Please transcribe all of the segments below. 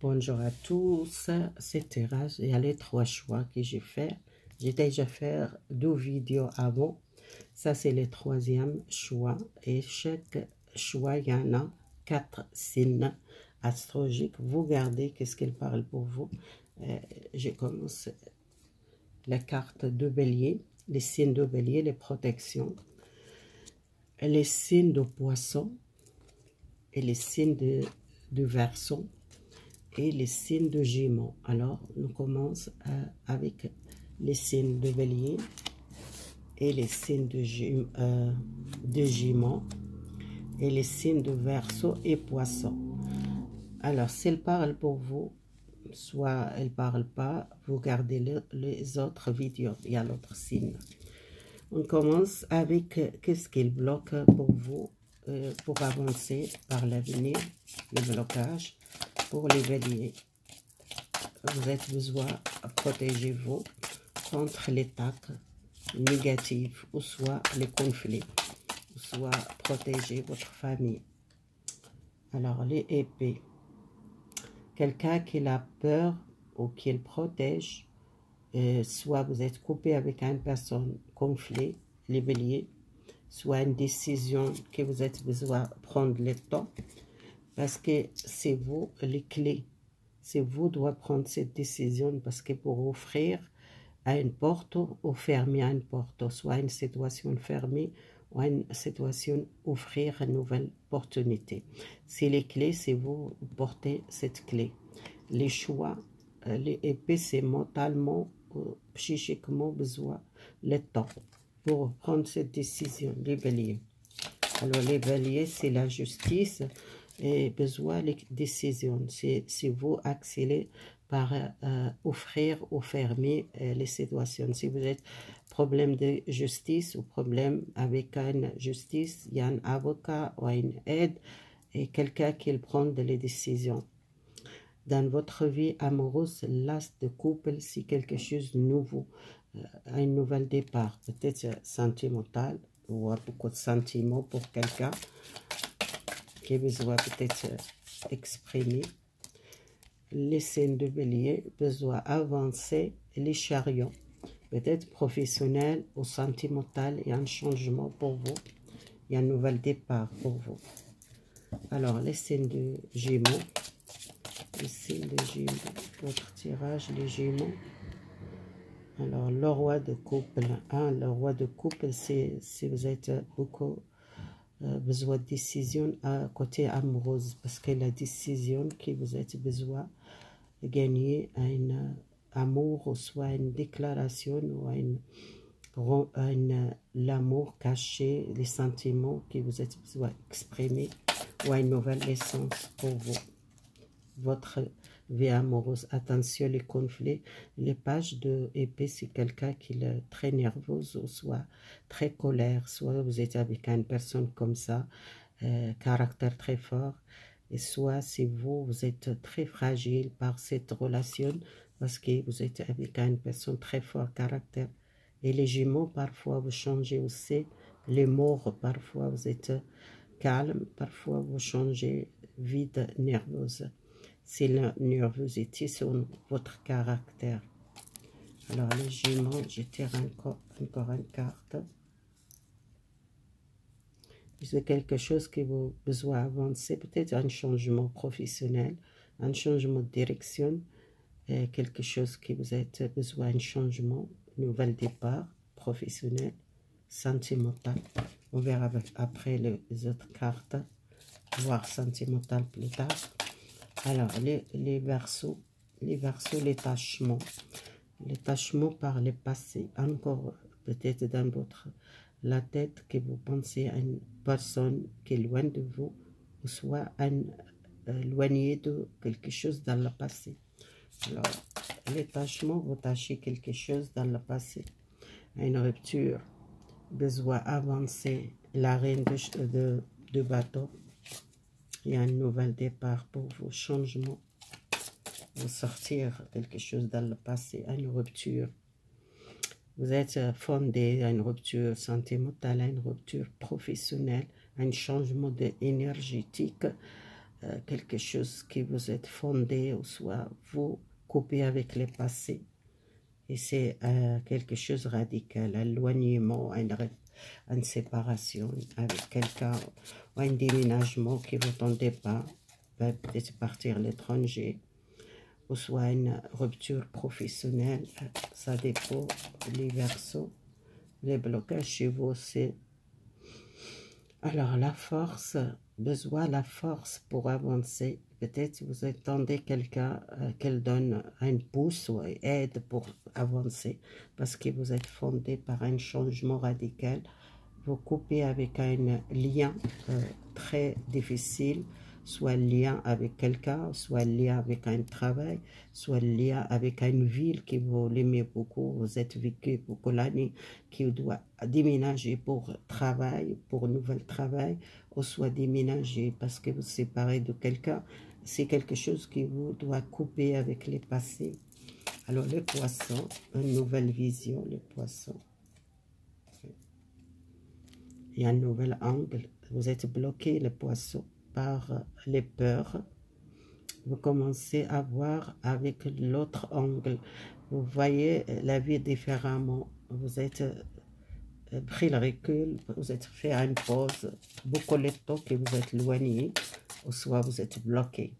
Bonjour à tous, c'est Thérèse. Il y a les 3 choix que j'ai fait. J'ai déjà fait 2 vidéos avant. Ça, c'est le 3e choix. Et chaque choix, il y en a 4 signes astrologiques. Vous regardez qu'est-ce qu'il parle pour vous. Je commence la carte de bélier, les signes de bélier, les protections, les signes de poisson et les signes de verseau et les signes de Gémeaux. Alors, nous commençons avec les signes de bélier et les signes de Gémeaux et les signes de verseau et poisson. Alors, s'il parle pour vous, soit elle ne parle pas, vous regardez les autres vidéos, il y a l'autre signe. On commence avec qu'est-ce qu'il bloque pour vous pour avancer par l'avenir, le blocage. Pour les béliers, vous êtes besoin de protéger vous contre les attaques négatives ou soit les conflits, ou soit protéger votre famille. Alors les épées, quelqu'un qui a peur ou qui le protège, soit vous êtes coupé avec une personne, conflit, les béliers, soit une décision que vous êtes besoin de prendre le temps, parce que c'est vous les clés. C'est vous qui devez prendre cette décision, parce que pour offrir à une porte ou fermer à une porte, soit une situation fermée ou une situation offrir une nouvelle opportunité. C'est les clés, c'est vous qui portez cette clé. Les choix, les épées, c'est mentalement, psychiquement besoin le temps pour prendre cette décision, les béliers. Alors les béliers, c'est la justice et besoin de décision. C'est vous accélérez par offrir ou fermer les situations. Si vous êtes problème de justice ou problème avec une justice, il y a un avocat ou une aide et quelqu'un qui prend les décisions. Dans votre vie amoureuse, l'as de couple, c'est quelque chose de nouveau, un nouvel départ, peut-être sentimental ou beaucoup de sentiments pour quelqu'un qui a besoin peut-être exprimer. Les signes de bélier, besoin avancer, les chariots, peut-être professionnel ou sentimental, il y a un changement pour vous, il y a un nouvel départ pour vous. Alors, les signes de Gémeaux, les signes de Gémeaux, votre tirage, les Gémeaux. Alors, le roi de couple, le roi de couple, c'est si vous êtes beaucoup besoin de décision à côté amoureuse, parce que la décision que vous êtes besoin de gagner un amour, ou soit une déclaration, ou l'amour caché, les sentiments que vous êtes besoin d'exprimer, ou une nouvelle essence pour vous. Votre vie amoureuse, attention les conflits, les pages de épée, c'est quelqu'un qui est très nerveuse ou soit très colère, soit vous êtes avec une personne comme ça, caractère très fort, et soit si vous êtes très fragile par cette relation, parce que vous êtes avec une personne très fort caractère. Et les Gémeaux, parfois vous changez aussi, les morts, parfois vous êtes calme, parfois vous changez vide, nerveuse. C'est la nervosité sur votre caractère. Alors, les Gémeaux, je tire encore une carte. C'est quelque chose que vous avez besoin d'avancer, peut-être un changement professionnel, un changement de direction, quelque chose que vous avez besoin d'un changement, nouvel départ professionnel, sentimental. On verra après les autres cartes, voire sentimental plus tard. Alors, les verseaux, les tâchements par le passé, encore peut-être dans la tête que vous pensez à une personne qui est loin de vous, ou soit éloigné de quelque chose dans le passé. Alors, les tâchements, vous tâchez quelque chose dans le passé, une rupture, besoin d'avancer, la reine de bateau. Il y a un nouvel départ pour vos changements, vous sortir quelque chose dans le passé, une rupture. Vous êtes fondé à une rupture sentimentale, à une rupture professionnelle, un changement énergétique, quelque chose qui vous est fondé, ou soit vous coupez avec le passé. Et c'est quelque chose de radical, un éloignement, une séparation avec quelqu'un, ou un déménagement qui ne vous tendez pas, peut-être partir à l'étranger, ou soit une rupture professionnelle, ça dépend les versos. Les blocages chez vous, c'est alors la force, besoin de la force pour avancer. Peut-être vous attendez quelqu'un qu'elle donne un pouce ou une aide pour avancer, parce que vous êtes fondé par un changement radical. Vous coupez avec un lien très difficile, soit le lien avec quelqu'un, soit le lien avec un travail, soit le lien avec une ville que vous l'aimez beaucoup, vous êtes vécu beaucoup l'année, qui doit déménager pour travail, pour nouvel travail, ou soit déménager parce que vous séparez de quelqu'un. C'est quelque chose qui vous doit couper avec les passés. Alors les poissons, une nouvelle vision, les poissons. Il y a un nouvel angle. Vous êtes bloqué, les poissons, par les peurs. Vous commencez à voir avec l'autre angle. Vous voyez la vie différemment. Vous êtes pris le recul, vous êtes fait une pause. Beaucoup de temps que vous êtes éloigné, ou soit vous êtes bloqué.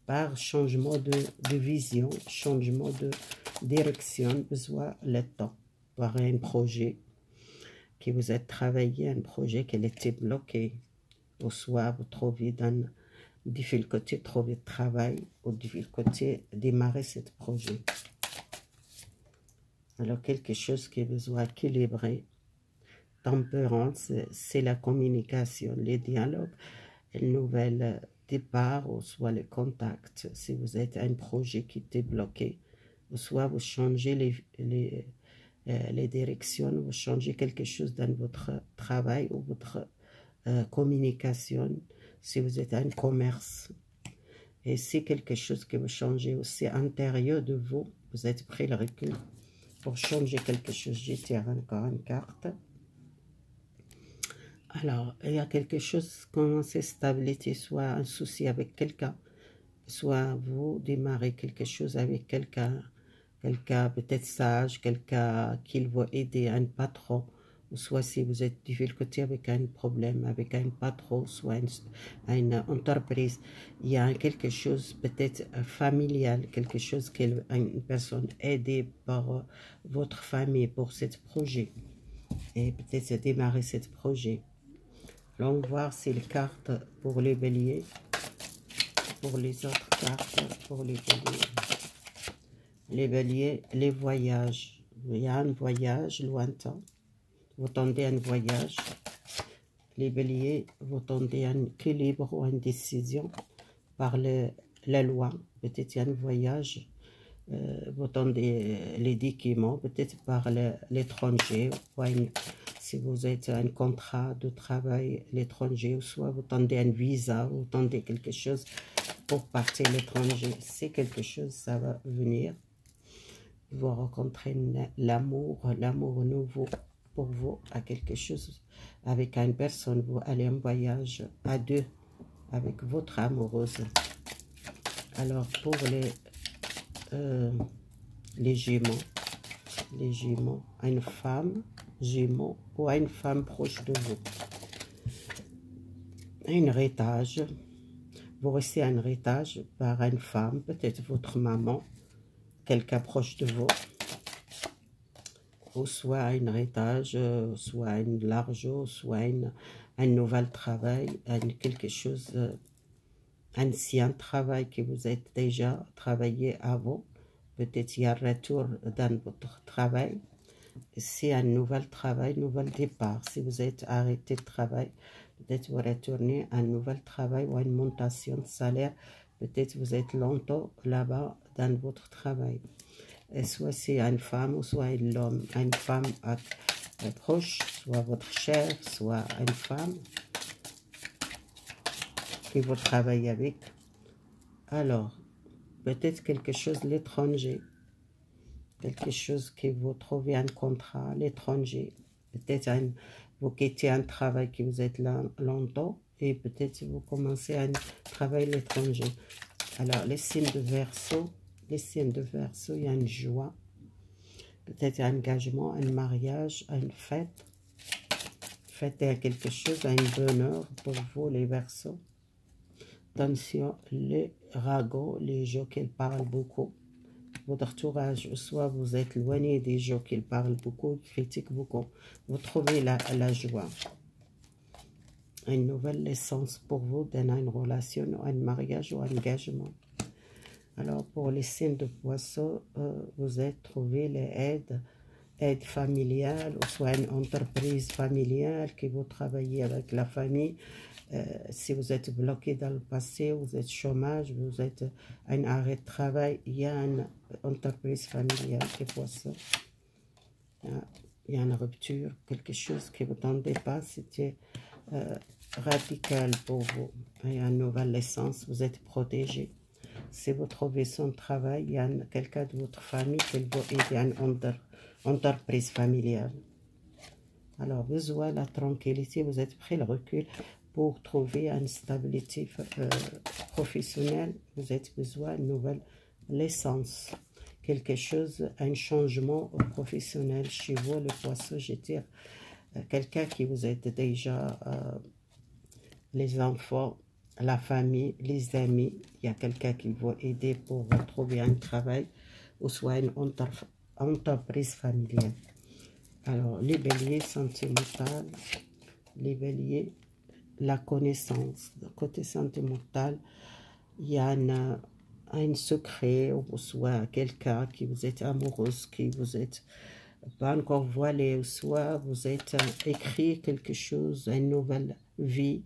Par changement de vision, changement de direction, besoin de temps. Par un projet que vous êtes travaillé, un projet qui était bloqué, ou soit vous trouvez dans une difficulté de trouver de travail, ou difficulté de démarrer ce projet. Alors quelque chose qui est besoin d'équilibrer. Tempérance, c'est la communication, les dialogues, le nouvel départ, ou soit le contact. Si vous êtes un projet qui était bloqué, ou soit vous changez les directions, vous changez quelque chose dans votre travail ou votre communication, si vous êtes un commerce. Et c'est quelque chose que vous changez aussi à l'intérieur de vous, vous êtes pris le recul pour changer quelque chose. J'ai tiré encore une carte. Alors, il y a quelque chose comme cette stabilité, soit un souci avec quelqu'un, soit vous démarrez quelque chose avec quelqu'un, peut-être sage, quelqu'un qui va aider un patron, ou soit si vous êtes difficulté avec un problème, avec un patron, soit une entreprise, il y a quelque chose peut-être familial, quelque chose qu'une personne aidée par votre famille pour ce projet, et peut-être démarrer ce projet. Allons voir si les cartes pour les béliers, pour les autres cartes, pour les béliers. Les béliers, les voyages. Il y a un voyage lointain. Vous tendez un voyage. Les béliers, vous tendez un équilibre ou une décision par la loi. Peut-être il y a un voyage. Vous tendez les documents, peut-être par l'étranger. Si vous êtes un contrat de travail à l'étranger, ou soit vous tendez un visa, vous tendez quelque chose pour partir à l'étranger. C'est quelque chose, ça va venir. Vous rencontrez l'amour nouveau pour vous, à quelque chose avec une personne. Vous allez en voyage à deux avec votre amoureuse. Alors pour les Gémeaux, une femme Gémeaux ou une femme proche de vous. Un héritage, vous recevez un héritage par une femme, peut-être votre maman, quelqu'un proche de vous, ou soit un héritage, soit un l'argent, soit un nouvel travail, quelque chose, un ancien travail que vous êtes déjà travaillé avant. Peut-être il y a un retour dans votre travail. C'est un nouvel travail, nouvel départ. Si vous êtes arrêté de travail, peut-être vous retournez à un nouvel travail ou à une montation de salaire. Peut-être vous êtes longtemps là-bas dans votre travail. Et soit c'est une femme ou soit l'homme. Une femme proche, soit votre chef, soit une femme que vous travaillez avec. Alors, peut-être quelque chose de l'étranger. Quelque chose que vous trouvez un contrat à l'étranger. Peut-être vous quittez un travail que vous êtes là longtemps et peut-être vous commencez un travail à l'étranger. Alors, les signes de Verseau, il y a une joie, peut-être un engagement, un mariage, une fête. Fêter à quelque chose, un bonheur pour vous, les Verseaux. Attention, les ragots, les gens qui parlent beaucoup. Votre entourage, soit vous êtes éloigné des gens qui parlent beaucoup, qui critiquent beaucoup. Vous trouvez la joie. Une nouvelle naissance pour vous dans une relation, un mariage ou un engagement. Alors, pour les signes de Poisson, vous êtes trouvé les aides familiales, ou soit une entreprise familiale que vous travaillez avec la famille. Si vous êtes bloqué dans le passé, vous êtes chômage, vous êtes un arrêt de travail, il y a une entreprise familiale qui est Poisson. Il y a une rupture, quelque chose que vous n'entendez pas, c'était radical pour vous. Il y a une nouvelle naissance, vous êtes protégé. Si vous trouvez son travail, il y a quelqu'un de votre famille qui va aider à une entreprise familiale. Alors, besoin de la tranquillité, vous êtes pris le recul pour trouver une stabilité professionnelle. Vous avez besoin d'une nouvelle naissance. Quelque chose, un changement professionnel chez vous, le Poisson, je tire quelqu'un qui vous aide déjà, les enfants, la famille, les amis. Il y a quelqu'un qui va aider pour trouver un travail ou soit une entreprise familiale. Alors, les béliers sentimentaux, les béliers, la connaissance. Du côté sentimental, il y a un secret, ou soit quelqu'un qui vous est amoureuse, qui vous est pas encore voilé, ou soit vous êtes écrit quelque chose, une nouvelle vie,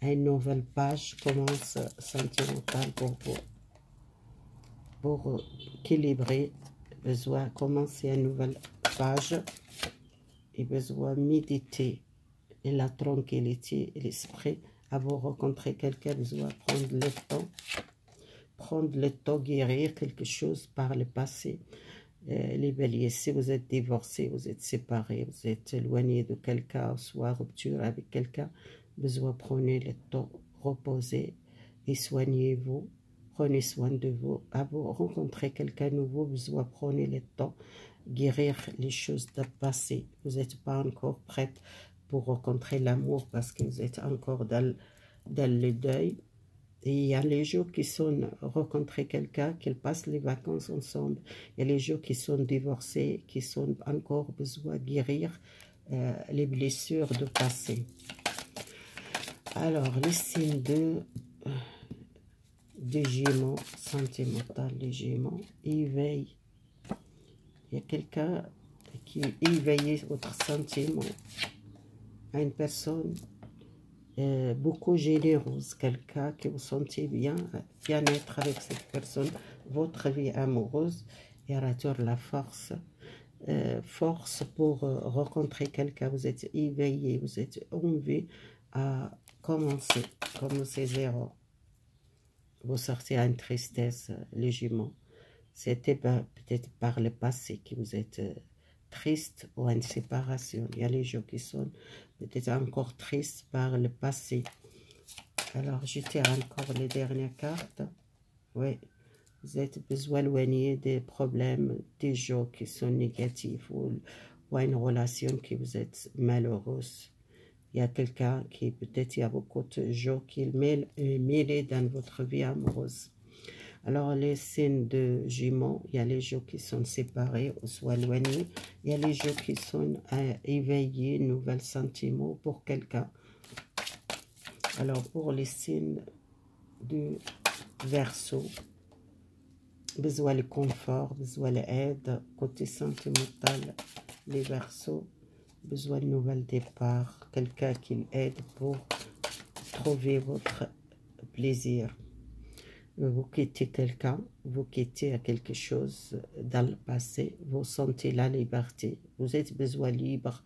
une nouvelle page commence sentimentale pour vous. Pour équilibrer, besoin commencer une nouvelle page et besoin méditer et la tranquillité et l'esprit. Avant de rencontrer quelqu'un, besoin prendre le temps, guérir quelque chose par le passé. Les béliers, si vous êtes divorcé, vous êtes séparé, vous êtes éloigné de quelqu'un, soit rupture avec quelqu'un, besoin prenez le temps, reposez et soignez-vous. Prenez soin de vous. Avant de rencontrer quelqu'un nouveau, besoin prenez le temps, guérir les choses du passé. Vous n'êtes pas encore prête pour rencontrer l'amour parce que vous êtes encore dans le deuil. Et il y a les jours qui sont rencontrer quelqu'un, qu'ils passent les vacances ensemble. Il y a les jours qui sont divorcés, qui sont encore besoin de guérir les blessures du passé. Alors, les signes de Gémeaux, sentimental, les Gémeaux, éveil. Il y a quelqu'un qui éveille votre sentiment à une personne beaucoup généreuse, quelqu'un que vous sentez bien-être avec cette personne, votre vie amoureuse, et rature la force. Force pour rencontrer quelqu'un, vous êtes éveillé, vous êtes envie à commencer zéro. Vous sortez à une tristesse, les Gémeaux. C'était peut-être par le passé que vous êtes triste ou une séparation. Il y a les gens qui sont peut-être encore tristes par le passé. Alors, je tire encore les dernières cartes. Oui, vous êtes besoin d'éloigner des problèmes, des gens qui sont négatifs ou une relation qui vous êtes malheureuse. Il y a quelqu'un qui, peut-être, il y a beaucoup de gens qui mêlés dans votre vie amoureuse. Alors, les signes de Gémeaux, il y a les gens qui sont séparés ou soit éloignés. Il y a les gens qui sont éveillés, nouveaux sentiments pour quelqu'un. Alors, pour les signes de Verseau, besoin de confort, besoin d'aide, côté sentimental, les Verseaux, besoin de nouvel départ, quelqu'un qui aide pour trouver votre plaisir. Vous quittez quelqu'un, vous quittez quelque chose dans le passé, vous sentez la liberté, vous êtes besoin libre.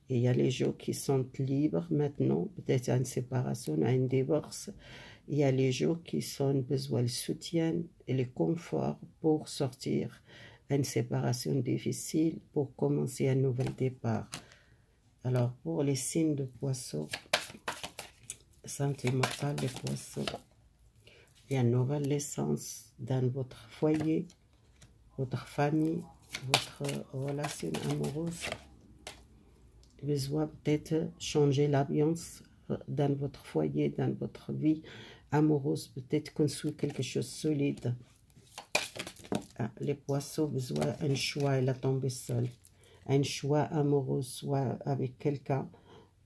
Et il y a les gens qui sont libres maintenant, peut-être une séparation, un divorce. Il y a les gens qui sont besoin de soutien et le confort pour sortir une séparation difficile, pour commencer un nouvel départ. Alors, pour les signes de Poisson, santé mentale des poissons. Il y a une nouvelle naissance dans votre foyer, votre famille, votre relation amoureuse. Besoin peut-être changer l'ambiance dans votre foyer, dans votre vie amoureuse, peut-être construire quelque chose de solide. Ah, les poissons besoin d'un choix, il a tombé seul. Un choix amoureux, soit avec quelqu'un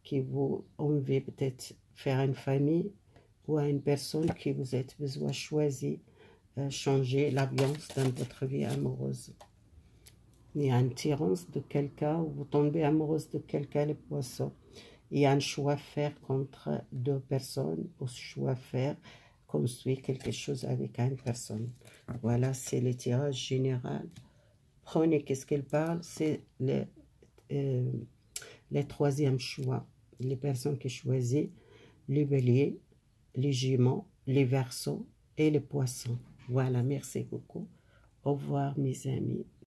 qui vous envie peut-être faire une famille, ou à une personne qui vous êtes besoin de choisir, changer l'ambiance dans votre vie amoureuse. Il y a une attirance de quelqu'un, vous tombez amoureuse de quelqu'un, les poissons. Il y a un choix à faire contre deux personnes, ou choix à faire, construire quelque chose avec une personne. Voilà, c'est le tirage général. Prenez qu'est-ce qu'elle parle, c'est le troisième choix. Les personnes qui choisissent, les béliers, les jumeaux, les verseaux et les poissons. Voilà, merci beaucoup. Au revoir mes amis.